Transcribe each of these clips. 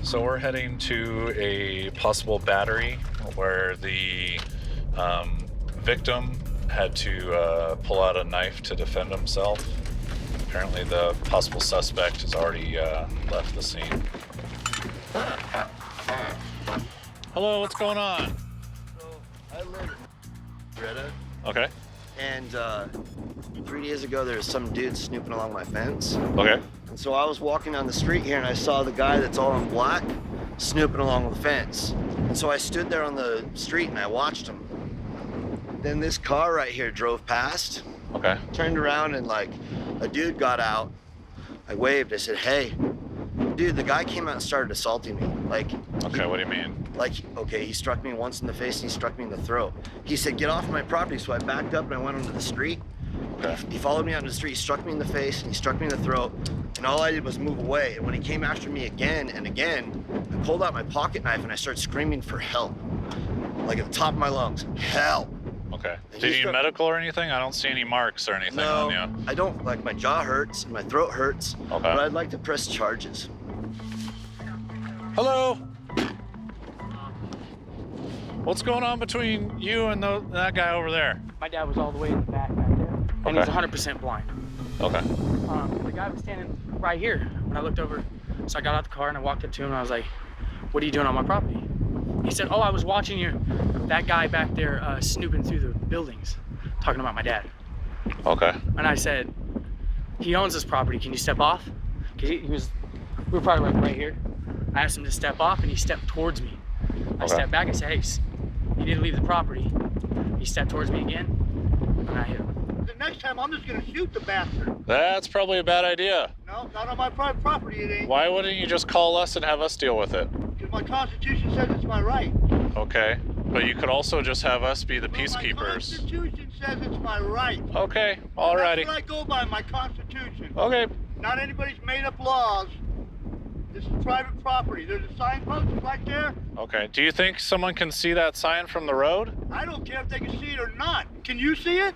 So we're heading to a possible battery where the victim had to pull out a knife to defend himself. Apparently the possible suspect has already left the scene. Hello, what's going on? So I live in Greta, Okay. and 3 days ago there was some dude snooping along my fence. Okay. And so I was walking down the street here and I saw the guy that's all in black snooping along the fence. And so I stood there on the street and I watched him. Then this car right here drove past. Okay. Turned around and like a dude got out. I waved, I said, "Hey." Dude, the guy came out and started assaulting me. Okay, what do you mean? Okay, he struck me once in the face and he struck me in the throat. He said, "Get off my property." So I backed up and I went onto the street. Okay. He followed me onto the street, he struck me in the face and he struck me in the throat. And all I did was move away. And when he came after me again and again, I pulled out my pocket knife and I started screaming for help. Like at the top of my lungs, help. Okay. And Did he you need struck- medical or anything? I don't see any marks or anything No, on you. I don't, like my jaw hurts and my throat hurts, Okay. but I'd like to press charges. Hello? What's going on between you and that guy over there? My dad was all the way in the back there, and he was 100% blind. Okay. The guy was standing right here when I looked over. So I got out the car and I walked up to him and I was like, "What are you doing on my property?" He said, "Oh, I was watching that guy back there snooping through the buildings, talking about my dad." Okay. And I said, "He owns this property. Can you step off?" Because we were probably like right here. I asked him to step off and he stepped towards me. I stepped back. I said, "Hey, you need to leave the property." He stepped towards me again and I hit him. The next time, I'm just gonna shoot the bastard. That's probably a bad idea. No, not on my private property, it ain't. Why wouldn't you just call us and have us deal with it? Because my Constitution says it's my right. Okay. But you could also just have us be the Well, peacekeepers. my Constitution says it's my right. Okay. Alrighty. That's what I go by, my Constitution. Okay. Not anybody's made up laws. This is private property. There's a signpost right there. Okay. Do you think someone can see that sign from the road? I don't care if they can see it or not. Can you see it?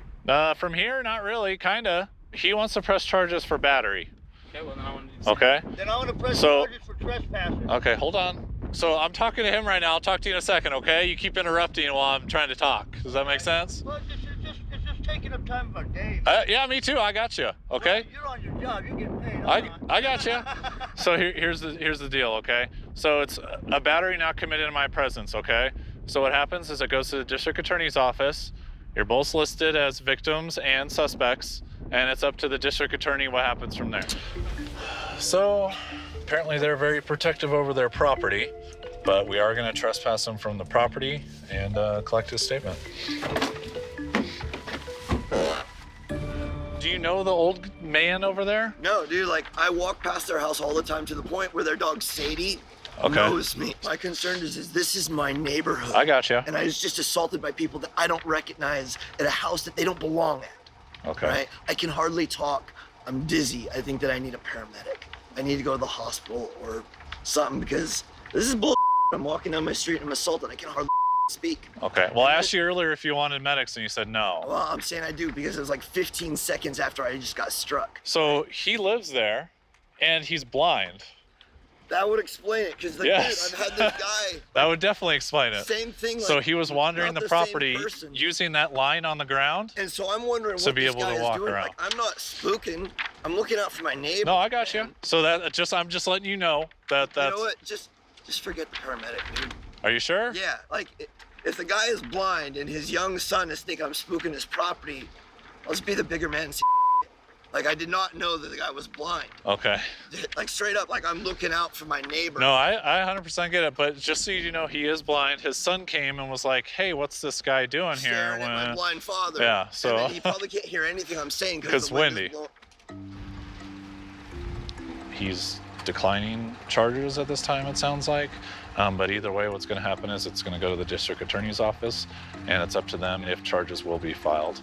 From here, not really. Kinda. He wants to press charges for battery. Okay, well then I want to Okay. Then I want to press So- charges for trespassing. Okay, hold on. So I'm talking to him right now. I'll talk to you in a second, okay? You keep interrupting while I'm trying to talk. Does that make sense? Well, it's just taking up time of our day. Yeah, me too. I got you. Okay. Well, you're on your job. You're getting paid. I got you. So here's the deal, okay? So it's a battery now committed in my presence, okay? So what happens is it goes to the district attorney's office. You're both listed as victims and suspects, and it's up to the district attorney what happens from there. So apparently they're very protective over their property, but we are going to trespass them from the property and collect his statement. Do you know the old man over there? No, dude, like I walk past their house all the time to the point where their dog Sadie Okay. knows me. My concern is this is my neighborhood. I got you. And I was just assaulted by people that I don't recognize at a house that they don't belong at. Okay. Right? I can hardly talk. I'm dizzy. I think that I need a paramedic. I need to go to the hospital or something because this is bull. I'm walking down my street and I'm assaulted. I can hardly speak. Okay. Well, I asked you earlier if you wanted medics and you said no. Well, I'm saying I do because it was like 15 seconds after I just got struck. So he lives there and he's blind. That would explain it because, like, Yes. dude, I've had this guy. That would definitely explain it. Same thing. So like, he was wandering not the same property person. using that line on the ground? And so I'm wondering to what be this able guy to is walk doing. around. Like, I'm not spooking. I'm looking out for my neighbor. No, I got you. So I'm just letting you know that You that's. know what? Just forget the paramedic, dude. Are you sure? Yeah, like if the guy is blind and his young son is thinking I'm spooking his property, let's be the bigger man. And see like I did not know that the guy was blind. Okay. Like straight up, like I'm looking out for my neighbor. No, I 100% get it. But just so you know, he is blind. His son came and was like, "Hey, what's this guy doing here?" Staring at my blind father. Yeah, so- And then he probably can't hear anything I'm saying because It's windy. He's declining charges at this time, it sounds like. But either way, what's going to happen is it's going to go to the district attorney's office, and it's up to them if charges will be filed.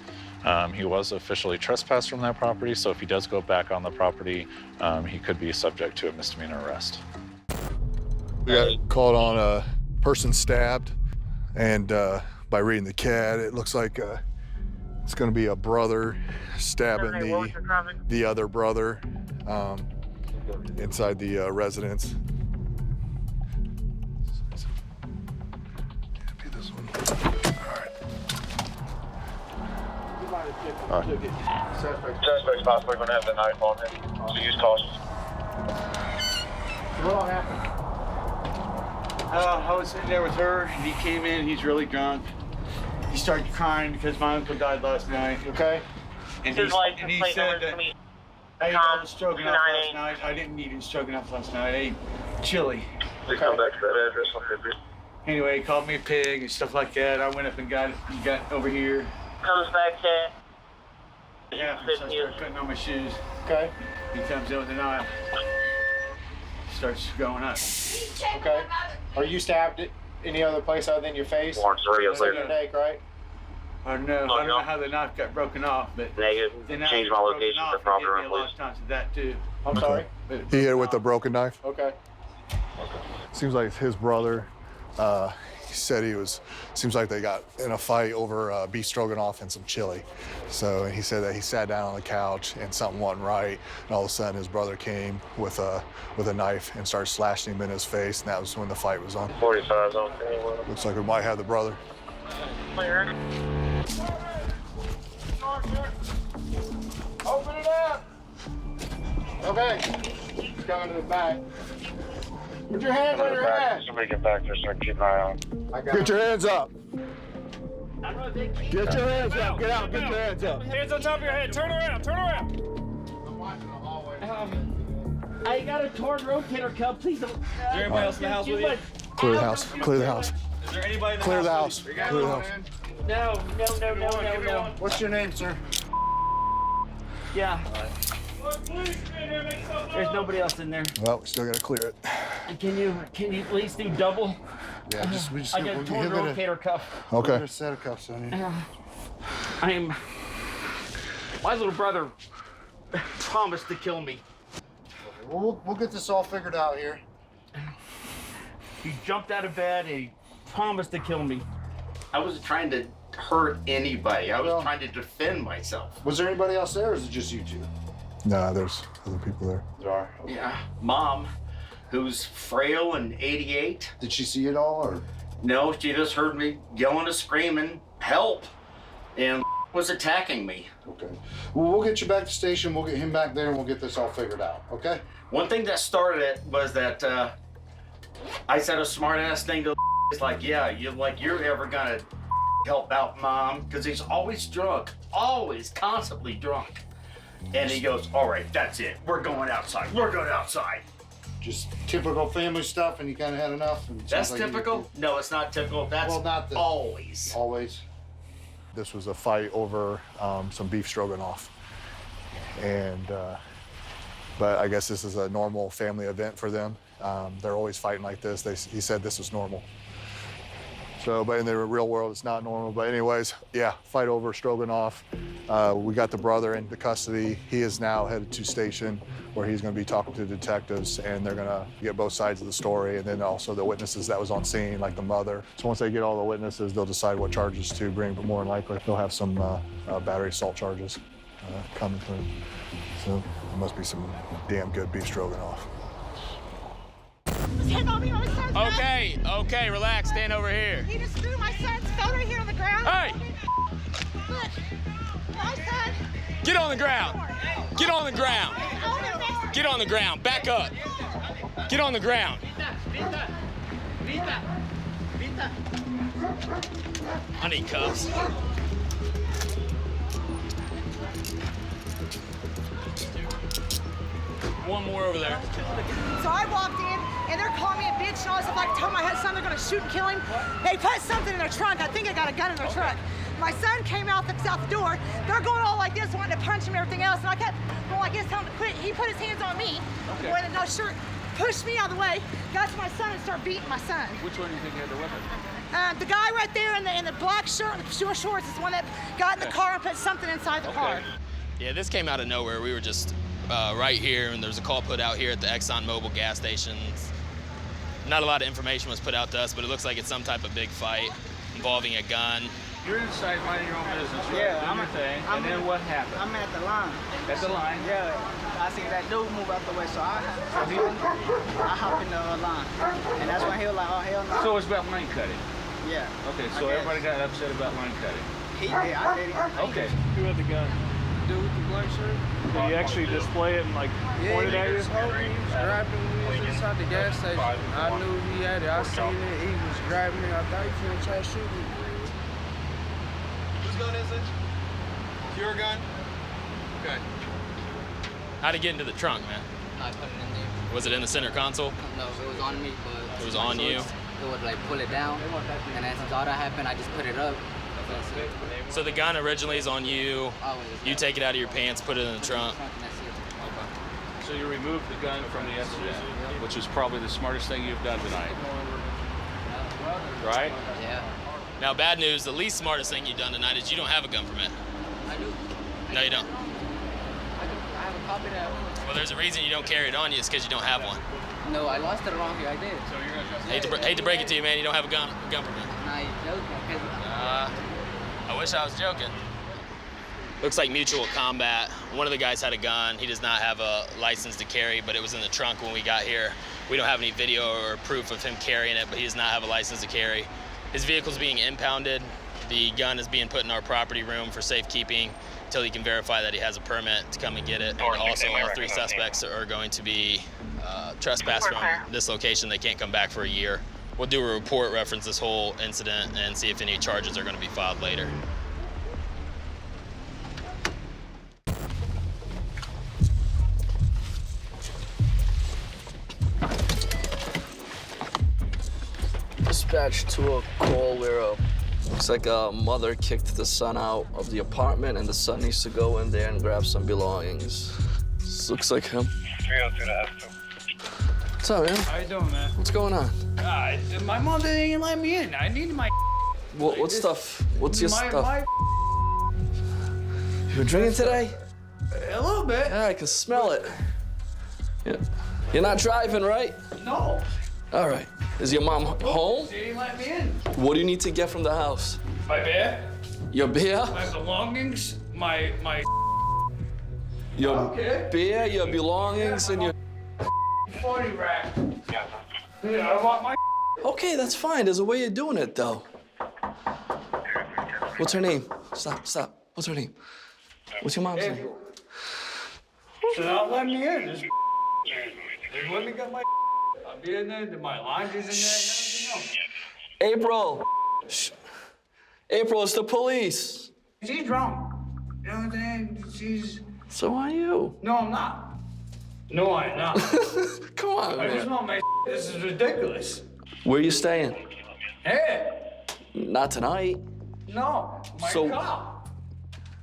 He was officially trespassed from that property, so if he does go back on the property, he could be subject to a misdemeanor arrest. We got called on a person stabbed, and by reading the CAD, it looks like it's going to be a brother stabbing the other brother inside the residence. Suspect's possibly going to have the knife on him, so use caution. What all happened? I was sitting there with her, and he came in. He's really drunk. He started crying because my uncle died last night. Okay. And he said that I ate all the stroganoff last night. I didn't eat his stroganoff last night. I ate chili. Please come back to that address on February. Anyway, he called me a pig and stuff like that. I went up and got over here. Comes back to. Yeah, so I started putting on my shoes. Okay. He comes in with a knife. Starts going up. Okay. Are you stabbed at any other place other than your face? Warrant 3 It's like your neck, right? I don't know how the knife got broken off, but Negative. Change my location to proper a lot of times with that too. I'm sorry? He hit it with a broken knife. Okay. Seems like his brother, he said seems like they got in a fight over beef stroganoff and some chili. So he said that he sat down on the couch and something wasn't right. And all of a sudden his brother came with a knife and started slashing him in his face. And that was when the fight was on. 45's on. Looks like we might have the brother. Clear. Open it up. Okay. He's coming to the back. Put your hands on your head. Somebody get back there so I can keep an eye on. Get your hands up. Get your hands up. Get out. Get your hands up. Hands on top of your head. Turn around. Turn around. I'm watching the hallway. I got a torn rotator cuff. Please don't. Is there anybody else in the house with you? Clear the house. Clear the house. Is there anybody in the Clear house? the house. with Clear the house. No. What's your name, sir? Yeah. There's nobody else in there. Well, we still gotta clear it. Can you please do double? Yeah, we just I got a torn rotator cuff. Okay. a set of cuffs on you. My little brother promised to kill me. We'll get this all figured out here. He jumped out of bed and he promised to kill me. I wasn't trying to hurt anybody. I was trying to defend myself. Was there anybody else there, or is it just you two? No, there's other people there. There are. Okay. Yeah, Mom, who's frail and 88. Did she see it all, or? No, she just heard me yelling and screaming, help, and was attacking me. Okay. Well, we'll get you back to station. We'll get him back there, and we'll get this all figured out. Okay? One thing that started it was that I said a smart ass thing to it's like, yeah, you're ever gonna help out Mom, because he's always drunk, always constantly drunk. And he goes, all right, that's it. We're going outside. We're going outside. Just typical family stuff, and you kind of had enough. And That's typical? No, it's not typical. That's always. Always. This was a fight over some beef stroganoff. And, but I guess this is a normal family event for them. They're always fighting like this. He said this was normal. So, but in the real world, it's not normal. But anyways, yeah, fight over stroganoff. We got the brother into custody. He is now headed to station where he's going to be talking to detectives, and they're going to get both sides of the story, and then also the witnesses that was on scene, like the mother. So once they get all the witnesses, they'll decide what charges to bring, but more than likely, they'll have some battery assault charges coming through. So there must be some damn good beef stroganoff. Okay, relax. Stand over here. He just threw my son's phone right here on the ground. Hey! Look, my son. Get on the ground. Get on the ground. Get on the ground. Back up. Get on the ground. I need cuffs. One more over there. So I walked in, and they're calling me a bitch and all this stuff. I told my son they're gonna shoot and kill him. They put something in their trunk. I think they got a gun in their trunk. My son came out the door. They're going all like this, wanting to punch him and everything else. And I kept going like this, telling him to quit. He put his hands on me. Okay. Boy, no shirt, pushed me out of the way, got to my son and started beating my son. Which one do you think had the weapon? The guy right there in the black shirt and the short shorts is the one that got in the car and put something inside the car. Yeah, this came out of nowhere. We were just right here, and there was a call put out here at the Exxon Mobil gas stations. Not a lot of information was put out to us, but it looks like it's some type of big fight involving a gun. You're inside minding your own business, right? Yeah, Doing your thing. And then what happened? I'm at the line. At the line? Yeah, I seen that dude move out the way, so I hop in the line. And that's when he was like, oh, hell no. So it's about line cutting? Yeah. Okay, so everybody got upset about line cutting. He did. I did. Okay. Who had the gun? Dude with the black shirt. Did he actually display it and like point it at you? He was grabbing me. We was inside the gas station. I knew he had it. I seen it. He was grabbing me. I thought he was gonna try to shoot me. Whose gun is it? Your gun? Okay. How'd it get into the trunk, man? I put it in there. Was it in the center console? No, it was on me, but it was on you. It would like pull it down, and then since all that happened, I just put it up. So the gun originally is on you. You take it out of your pants, put it in the trunk. So you removed the gun from the incident, which is probably the smartest thing you've done tonight. Right? Yeah. Now, bad news, the least smartest thing you've done tonight is you don't have a gun permit. I do. No, you don't. I have a copy of that. Well, there's a reason you don't carry it on you. It's because you don't have one. No, I lost it around here. I did. So you're gonna hate to break it to you, man. You don't have a gun permit. Nah, you're joking. I wish I was joking. Looks like mutual combat. One of the guys had a gun. He does not have a license to carry, but it was in the trunk when we got here. We don't have any video or proof of him carrying it, but he does not have a license to carry. His vehicle's being impounded. The gun is being put in our property room for safekeeping until he can verify that he has a permit to come and get it. And also, all 3 suspects are going to be trespassed from this location. They can't come back for a year. We'll do a report, reference this whole incident, and see if any charges are going to be filed later. Dispatch to a call where looks like a mother kicked the son out of the apartment and the son needs to go in there and grab some belongings. This looks like him. 302 to F2. What's up, man? How you doing, man? What's going on? My mom didn't let me in. I needed my. What stuff? What's your stuff? My... You been drinking today? A little bit. Yeah, I can smell it. Yeah. You're not driving, right? No. All right. Is your mom home? She didn't let me in. What do you need to get from the house? My beer. Your beer? My belongings. My. Your Okay. beer, your belongings, and your... 40 rack. Yeah, I want my. Okay, that's fine. There's a way you're doing it, though. What's her name? Stop. What's her name? What's your mom's name? So not let me in. They let me get my. I'll be in there. My laundry's in there and everything else. April. Shh. April, it's the police. She's drunk. You know what I'm saying? She's. So are you. No, I'm not. No, I'm not. Come on, I man. just want my. This is ridiculous. Where are you staying? Hey. Not tonight. No, my car.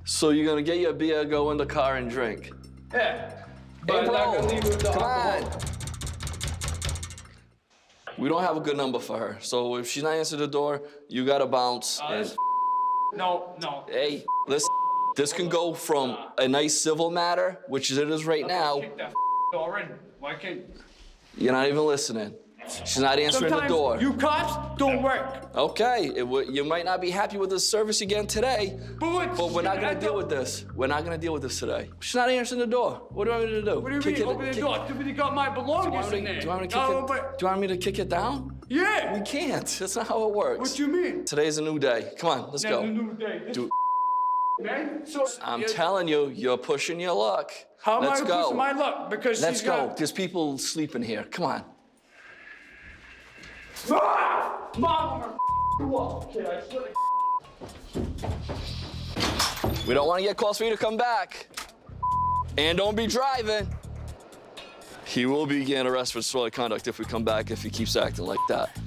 So you're gonna get your beer, go in the car, and drink. Yeah. But I'm not April, gonna leave with the come alcohol. on. We don't have a good number for her. So if she's not answering the door, you gotta bounce. No. Hey, listen. This can go from a nice civil matter, which it is right now. Kick that already. Why can't? You're not even listening. She's not answering the door. You cops don't work. Okay, you might not be happy with the service you're getting today, but we're not gonna deal with this. We're not gonna deal with this today. She's not answering the door. What do you want me to do? What do you mean? Open the door. Somebody got my belongings in there. Do you want me to kick it down? Yeah. We can't. That's not how it works. What you mean? Today's a new day. Come on, let's go. A new day. Man, so I'm telling you, you're pushing your luck. How am Let's I go. pushing my luck? Because Let's she's go. got. There's people sleeping here. Come on. Mom, I'm a kid. I swear to. We don't want to get calls for you to come back. And don't be driving. He will be getting arrested for disorderly conduct if we come back if he keeps acting like that.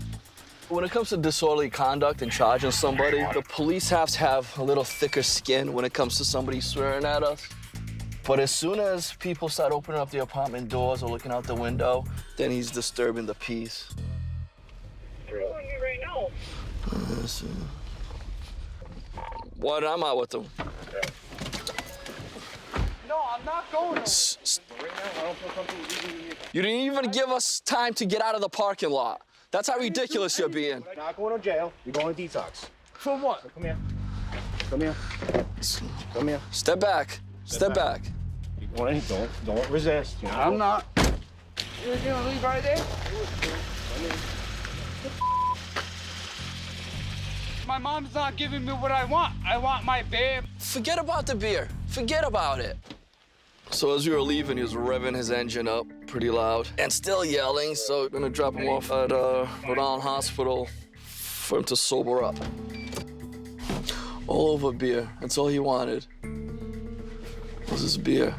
When it comes to disorderly conduct and charging somebody, the police have to have a little thicker skin when it comes to somebody swearing at us. But as soon as people start opening up the apartment doors or looking out the window, then he's disturbing the peace. They're on you right now. What? I'm out with them. No, I'm not going. You didn't even give us time to get out of the parking lot. That's how ridiculous you're being. You're not going to jail. You're going to detox. For what? Come here. Come here. Come here. Step back. Step back. Don't resist. You know? I'm not. You're gonna leave right there? My mom's not giving me what I want. I want my babe. Forget about the beer. Forget about it. So as we were leaving, he was revving his engine up pretty loud and still yelling. So we're gonna drop him off at Rhode Island Hospital for him to sober up. All over beer. That's all he wanted. Was his beer.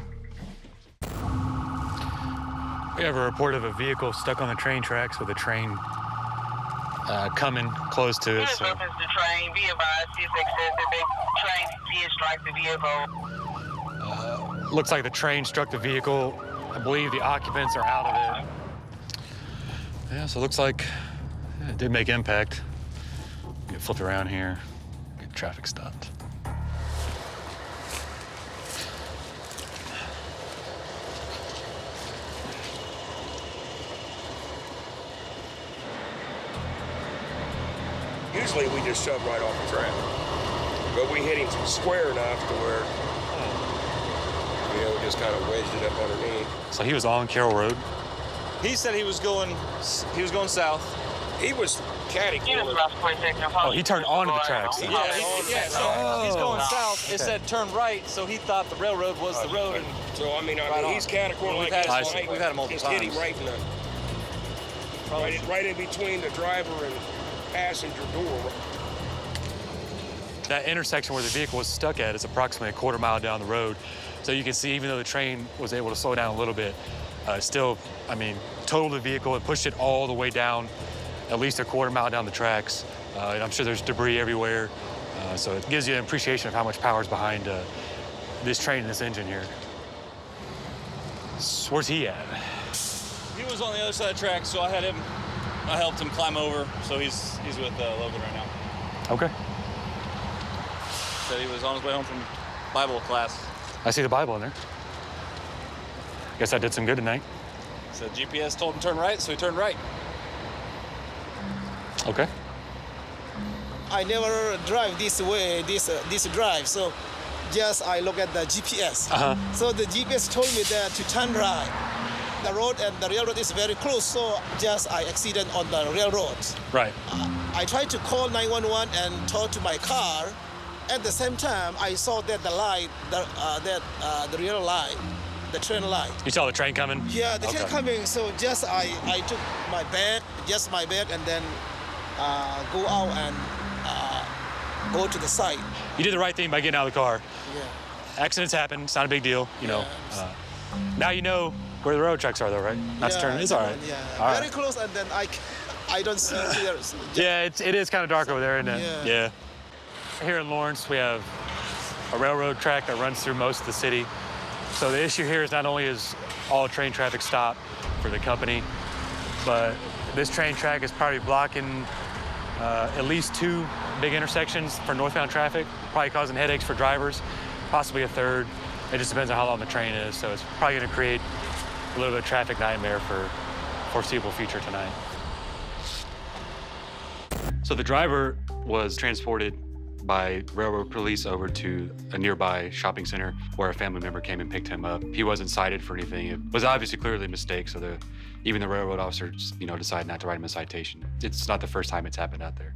We have a report of a vehicle stuck on the train tracks with a train coming close to it. So. The train, be advised, CSX says that the train did strike the vehicle. Looks like the train struck the vehicle. I believe the occupants are out of it. Yeah, so it looks like it did make impact. Get flipped around here, get traffic stopped. Usually we just shove right off the track, but we hit him square enough to where, we just kind of wedged it up underneath. So he was on Carroll Road? He said he was going south. He was catty-cornered. Oh, he turned onto the tracks. So he's going south. It said turn right, so he thought the railroad was the road. So, I mean, he's catty-cornered like this. We've had him multiple times. times. Hit him right in between the driver and passenger door. That intersection where the vehicle was stuck at is approximately a quarter mile down the road. So you can see, even though the train was able to slow down a little bit, still, I mean, totaled the vehicle and pushed it all the way down, at least a quarter mile down the tracks. And I'm sure there's debris everywhere. So it gives you an appreciation of how much power is behind this train and this engine here. So where's he at? He was on the other side of the track, so I helped him climb over. So he's with Logan right now. Okay. Said he was on his way home from Bible class. I see the Bible in there. Guess I did some good tonight. Said GPS told him to turn right, so he turned right. Okay. I never drive this way, this drive, so just I look at the GPS. So the GPS told me that to turn right. The road and the railroad is very close, so just I accident on the railroad. Right. I tried to call 911 and talk to my car. At the same time, I saw that the light, the real light, the train light. You saw the train coming? Yeah, the train coming. So just I took my bag, and then go out and go to the site. You did the right thing by getting out of the car. Yeah. Accidents happen. It's not a big deal, you know. Now you know where the road tracks are, though, right? Not to turn. It's all right. Yeah. All Very close, and then I don't see clear. Yeah, it is kind of dark over there, isn't it? Yeah. Here in Lawrence, we have a railroad track that runs through most of the city. So the issue here is not only is all train traffic stopped for the company, but this train track is probably blocking at least 2 big intersections for northbound traffic, probably causing headaches for drivers, possibly a third. It just depends on how long the train is. So it's probably going to create a little bit of traffic nightmare for foreseeable future tonight. So the driver was transported by railroad police over to a nearby shopping center where a family member came and picked him up. He wasn't cited for anything. It was obviously clearly a mistake, so even the railroad officers, decided not to write him a citation. It's not the first time it's happened out there.